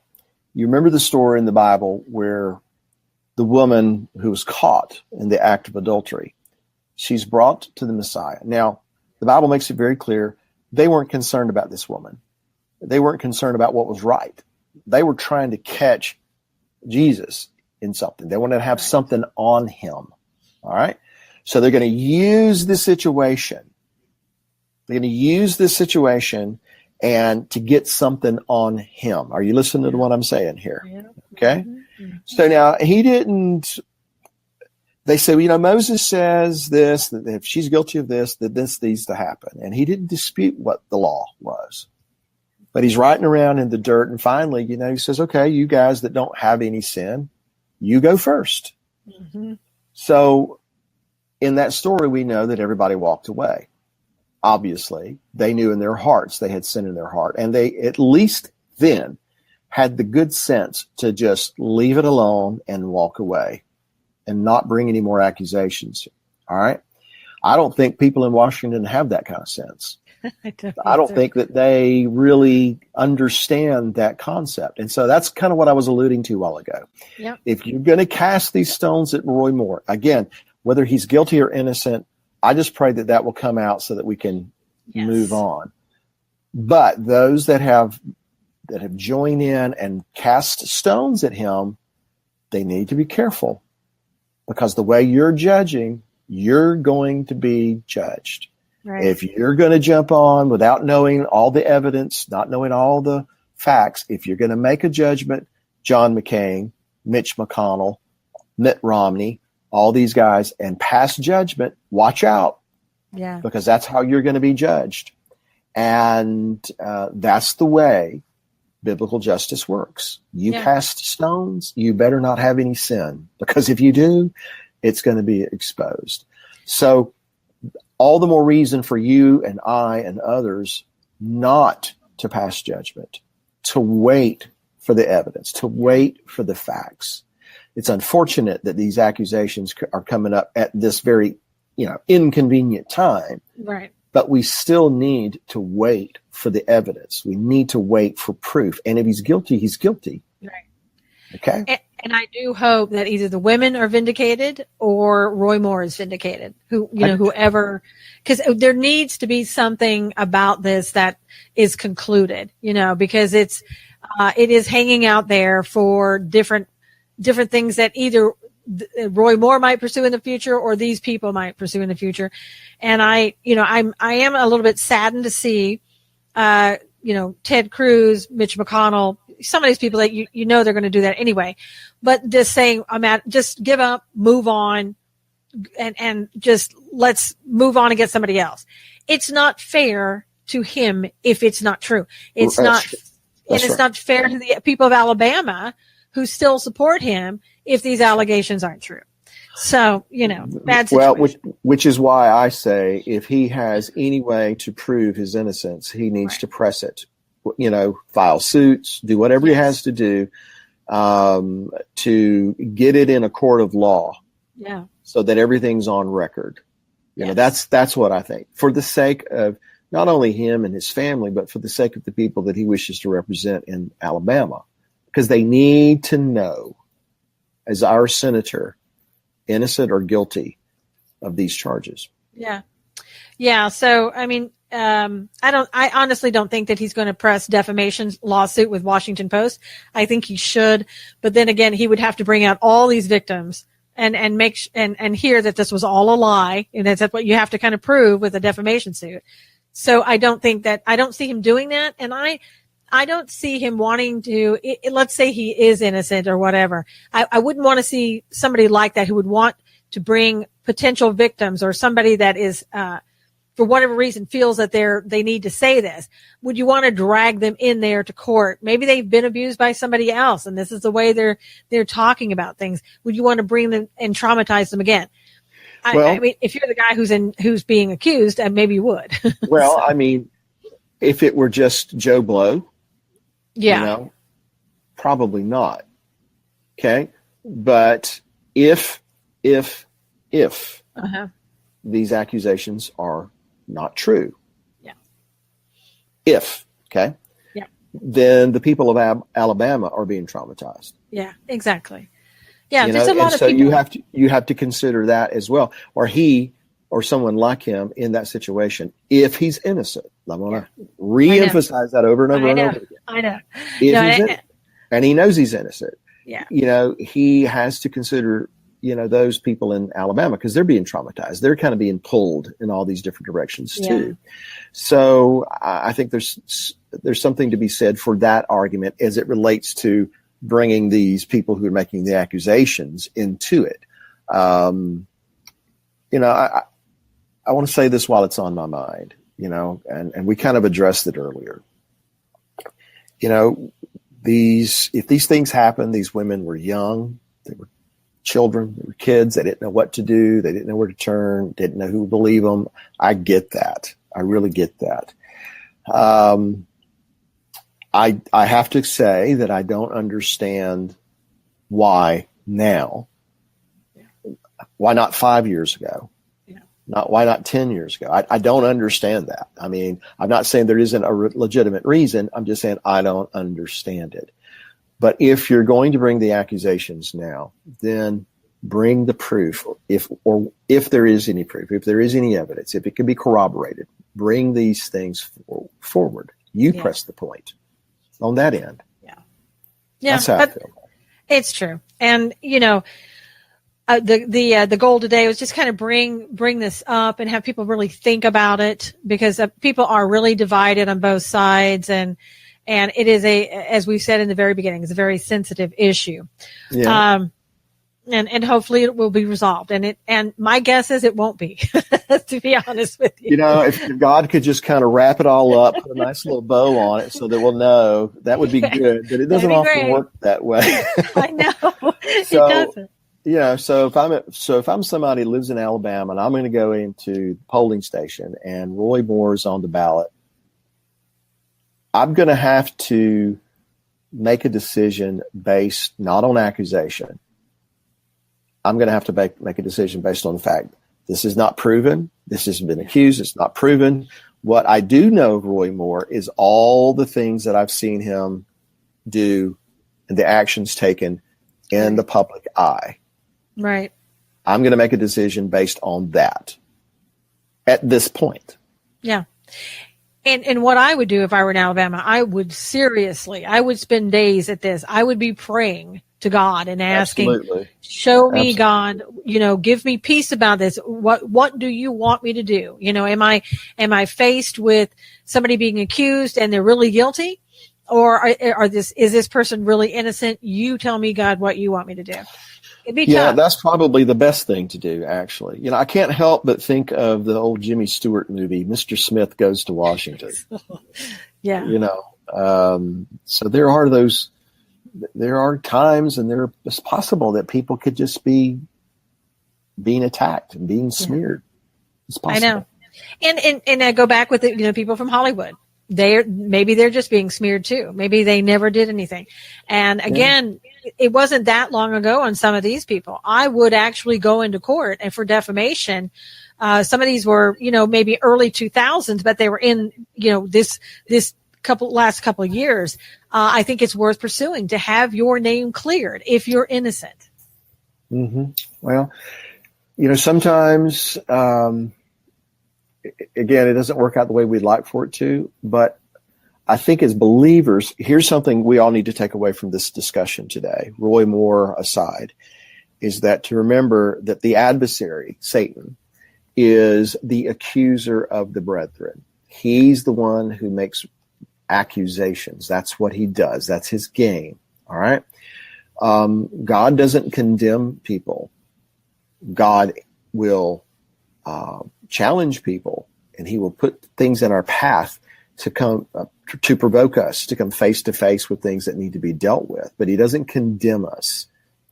You remember the story in the Bible where the woman who was caught in the act of adultery, she's brought to the Messiah. Now, the Bible makes it very clear they weren't concerned about this woman. They weren't concerned about what was right. They were trying to catch Jesus in something. They wanted to have something on him. All right? So they're going to use this situation. They're going to use this situation and to get something on him. Are you listening to what I'm saying here? Yeah. Okay? Mm-hmm. So now he didn't. They say, Moses says this, that if she's guilty of this, that this needs to happen. And he didn't dispute what the law was. But he's writing around in the dirt. And finally, he says, okay, you guys that don't have any sin, you go first. Mm-hmm. So in that story, we know that everybody walked away. Obviously, they knew in their hearts they had sin in their heart. And they at least then had the good sense to just leave it alone and walk away and not bring any more accusations. All right. I don't think people in Washington have that kind of sense. I don't think that they really understand that concept. And so that's kind of what I was alluding to a while ago. Yep. If you're going to cast these stones at Roy Moore, again, whether he's guilty or innocent, I just pray that that will come out so that we can move on. But those that have joined in and cast stones at him, they need to be careful, because the way you're judging, you're going to be judged. Right. If you're going to jump on without knowing all the evidence, not knowing all the facts, if you're going to make a judgment, John McCain, Mitch McConnell, Mitt Romney, all these guys, and pass judgment, watch out. Yeah. Because that's how you're going to be judged. And that's the way biblical justice works. You cast stones, you better not have any sin, because if you do, it's going to be exposed. So all the more reason for you and I and others not to pass judgment, to wait for the evidence, to wait for the facts. It's unfortunate that these accusations are coming up at this very, inconvenient time. Right. But we still need to wait for the evidence. We need to wait for proof. And if he's guilty, he's guilty. Right. Okay. And I do hope that either the women are vindicated or Roy Moore is vindicated. Whoever, because there needs to be something about this that is concluded, because it is hanging out there for different things that either Roy Moore might pursue in the future or these people might pursue in the future. And I am a little bit saddened to see, Ted Cruz, Mitch McConnell, some of these people that they're going to do that anyway, but just saying, just give up, move on, and just let's move on and get somebody else. It's not fair to him if it's not true. It's not fair to the people of Alabama who still support him if these allegations aren't true. So, bad situation. Well, which is why I say if he has any way to prove his innocence, he needs to press it. File suits, do whatever he has to do to get it in a court of law. Yeah. So that everything's on record. That's what I think. For the sake of not only him and his family, but for the sake of the people that he wishes to represent in Alabama. Because they need to know, as our senator, innocent or guilty of these charges. Yeah. Yeah. So, I honestly don't think that he's going to press defamation lawsuit with Washington Post. I think he should, but then again, he would have to bring out all these victims and hear that this was all a lie. And that's what you have to kind of prove with a defamation suit. So I don't see him doing that. And I don't see him wanting to, let's say he is innocent or whatever. I wouldn't want to see somebody like that who would want to bring potential victims or somebody that is, for whatever reason feels that they need to say this. Would you want to drag them in there to court? Maybe they've been abused by somebody else and this is the way they're talking about things. Would you want to bring them and traumatize them again? I mean, if you're the guy who's being accused, maybe you would. Well, so. If it were just Joe Blow, probably not. Okay. But if these accusations are not true, then the people of Alabama are being traumatized. Yeah, exactly. Yeah, there's a lot of so people. you have to consider that as well, or he or someone like him in that situation, if he's innocent. I want to re-emphasize that over and over and over again. I know. If he's innocent, and he knows he's innocent, he has to consider, those people in Alabama, because they're being traumatized. They're kind of being pulled in all these different directions too. So I think there's something to be said for that argument as it relates to bringing these people who are making the accusations into it. I want to say this while it's on my mind, and we kind of addressed it earlier. If these things happen, these women were young, they were children, they were kids, they didn't know what to do, they didn't know where to turn, didn't know who would believe them. I get that. I really get that. I have to say that I don't understand why now. Why not 5 years ago? Why not 10 years ago? I don't understand that. I mean, I'm not saying there isn't a legitimate reason. I'm just saying I don't understand it. But if you're going to bring the accusations now, then bring the proof. If there is any proof, if there is any evidence, if it can be corroborated, bring these things forward. You press the point on that end. Yeah. That's how I feel. It's true. And, the goal today was just kind of bring this up and have people really think about it, because people are really divided on both sides, and it is as we've said in the very beginning, it's a very sensitive issue. Yeah. And hopefully it will be resolved. And my guess is it won't be, to be honest with you. If God could just kind of wrap it all up, put a nice little bow on it so that we'll know, that would be good. But it doesn't often work that way. I know. It doesn't. Yeah. So if I'm somebody who lives in Alabama and I'm going to go into the polling station and Roy Moore is on the ballot, I'm going to have to make a decision based not on accusation. I'm going to have to make a decision based on the fact this is not proven. This has been accused. It's not proven. What I do know of Roy Moore is all the things that I've seen him do and the actions taken in the public eye. Right. I'm going to make a decision based on that at this point. Yeah. And what I would do if I were in Alabama, I would spend days at this. I would be praying to God and asking, show me, God, give me peace about this. What do you want me to do? Am I faced with somebody being accused and they're really guilty? Or is this person really innocent? You tell me, God, what you want me to do. It'd be tough. That's probably the best thing to do, actually. I can't help but think of the old Jimmy Stewart movie, Mr. Smith Goes to Washington. Yeah. So there are times, and it's possible that people could just be being attacked and being smeared. It's possible. I know. And I go back with people from Hollywood. Maybe they're just being smeared too. Maybe they never did anything. And again, it wasn't that long ago on some of these people. I would actually go into court and for defamation. Some of these were, maybe early 2000s, but they were in, this last couple of years. I think it's worth pursuing to have your name cleared if you're innocent. Mm-hmm. Well, sometimes, again, it doesn't work out the way we'd like for it to, but I think as believers, here's something we all need to take away from this discussion today, Roy Moore aside, is that to remember that the adversary, Satan, is the accuser of the brethren. He's the one who makes accusations. That's what he does. That's his game. All right. God doesn't condemn people. God will challenge people, and he will put things in our path to come to provoke us to come face to face with things that need to be dealt with. But he doesn't condemn us.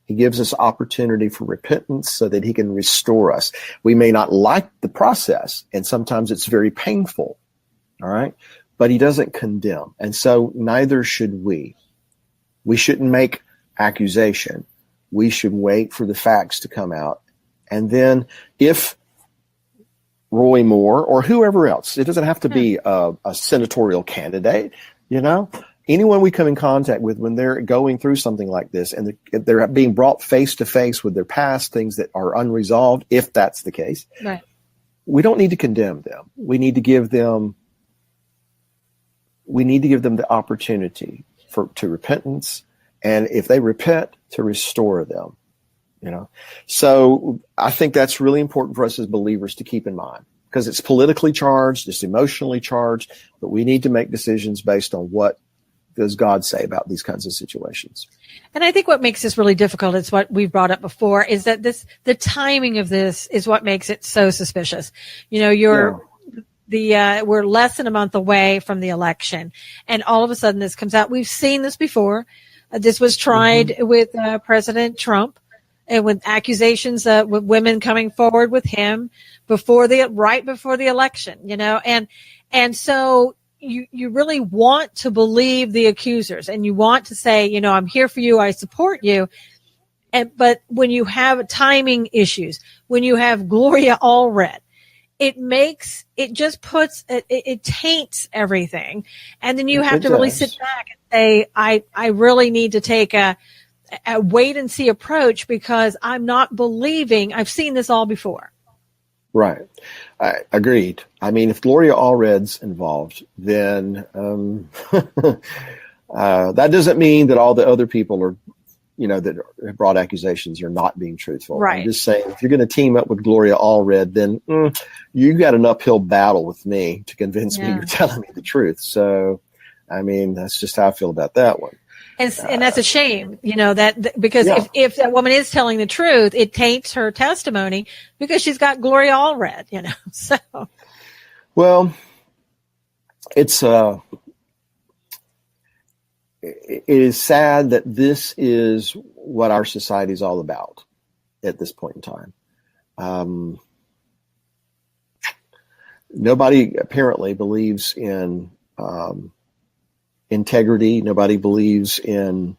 He gives us opportunity for repentance so that he can restore us. We may not like the process, and sometimes it's very painful. All right. But he doesn't condemn. And so neither should we. We shouldn't make accusation. We should wait for the facts to come out. And then if Roy Moore or whoever else, it doesn't have to be a senatorial candidate, anyone we come in contact with when they're going through something like this and they're being brought face to face with their past, things that are unresolved, if that's the case, right. We don't need to condemn them. We need to give them the opportunity to repentance, and if they repent, to restore them. So I think that's really important for us as believers to keep in mind, because it's politically charged, it's emotionally charged, but we need to make decisions based on what does God say about these kinds of situations. And I think what makes this really difficult is what we've brought up before, is that the timing of this is what makes it so suspicious. We're less than a month away from the election, and all of a sudden this comes out. We've seen this before. This was tried with President Trump, and with accusations with women coming forward with him right before the election, and so you really want to believe the accusers, and you want to say, I'm here for you, I support you. But when you have timing issues, when you have Gloria Allred, it taints everything. And then you have to really sit back and say, I really need to take a wait and see approach, because I'm not believing. I've seen this all before. Right. Agreed. I mean, if Gloria Allred's involved, then that doesn't mean that all the other people are, that have brought accusations are not being truthful. Right. I'm just saying, if you're going to team up with Gloria Allred, then you got an uphill battle with me to convince me you're telling me the truth. So, I mean, that's just how I feel about that one. And that's a shame, because if that woman is telling the truth, it taints her testimony, because she's got Gloria Allred, so. Well, it is sad that this is what our society is all about at this point in time. Nobody apparently believes in integrity. Nobody believes in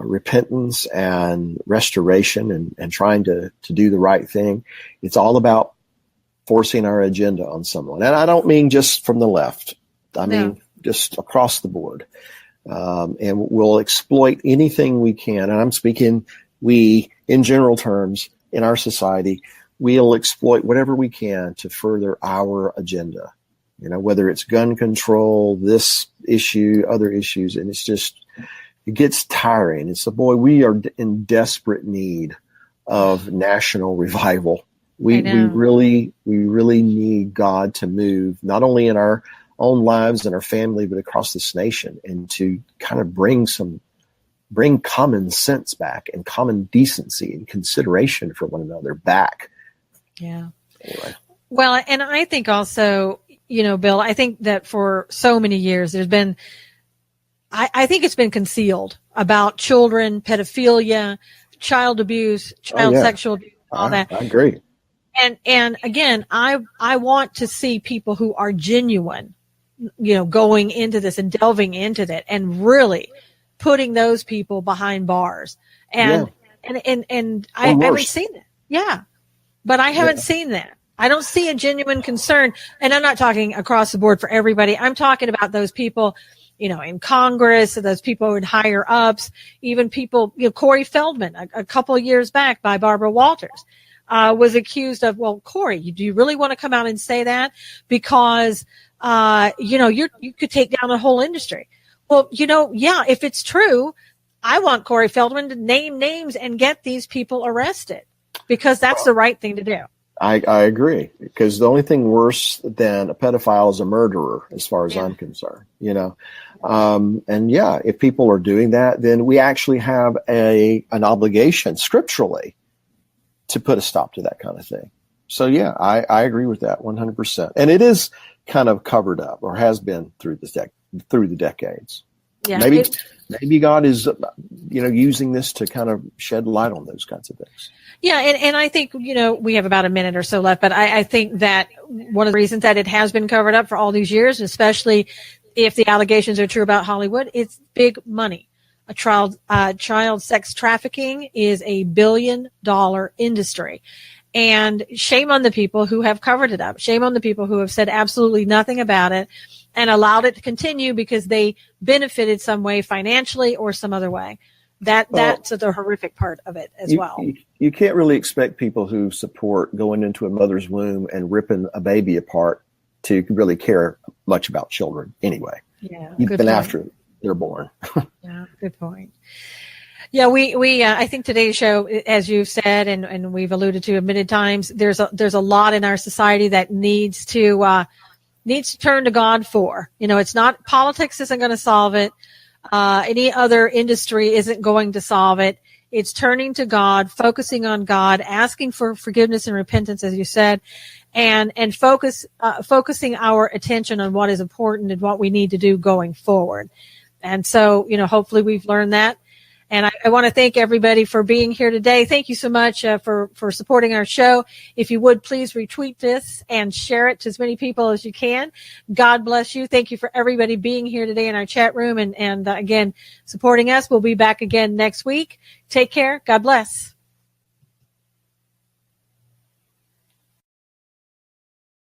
repentance and restoration and trying to do the right thing. It's all about forcing our agenda on someone. And I don't mean just from the left. I mean just across the board. And we'll exploit anything we can. And I'm speaking we, in general terms, in our society, we'll exploit whatever we can to further our agenda. Whether it's gun control, this issue, other issues, and it gets tiring. It's we are in desperate need of national revival. We really need God to move, not only in our own lives and our family, but across this nation, and to kind of bring common sense back, and common decency and consideration for one another back. Yeah. Anyway. Well, and I think also, Bill, I think that for so many years there's been, I think it's been concealed about children, pedophilia, child abuse, sexual abuse, all that. I agree. And again, I want to see people who are genuine, going into this and delving into that and really putting those people behind bars. And I haven't seen that. Yeah. But I haven't seen that. I don't see a genuine concern. And I'm not talking across the board for everybody. I'm talking about those people, in Congress, those people in higher ups, even people, Corey Feldman, a couple of years back by Barbara Walters, was accused of, well, Corey, do you really want to come out and say that? Because, you could take down a whole industry. Well, if it's true, I want Corey Feldman to name names and get these people arrested, because that's the right thing to do. I agree, because the only thing worse than a pedophile is a murderer, as far as I'm concerned, if people are doing that, then we actually have an obligation scripturally to put a stop to that kind of thing. So I agree with that 100%. And it is kind of covered up, or has been through the decades. Yeah, maybe God is, using this to kind of shed light on those kinds of things. Yeah. And I think, we have about a minute or so left, but I think that one of the reasons that it has been covered up for all these years, especially if the allegations are true about Hollywood, it's big money. Child sex trafficking is $1 billion industry. And shame on the people who have covered it up. Shame on the people who have said absolutely nothing about it and allowed it to continue because they benefited some way financially or some other way. That's the horrific part of it as well. You can't really expect people who support going into a mother's womb and ripping a baby apart to really care much about children anyway. Yeah, even after they're born. Yeah, good point. Yeah, we I think today's show, as you've said, and we've alluded to many times, there's a lot in our society that needs to turn to God for. It's not, politics isn't going to solve it. Any other industry isn't going to solve it. It's turning to God, focusing on God, asking for forgiveness and repentance, as you said, and focusing our attention on what is important and what we need to do going forward. And so, hopefully we've learned that. And I want to thank everybody for being here today. Thank you so much for supporting our show. If you would, please retweet this and share it to as many people as you can. God bless you. Thank you for everybody being here today in our chat room and again, supporting us. We'll be back again next week. Take care. God bless.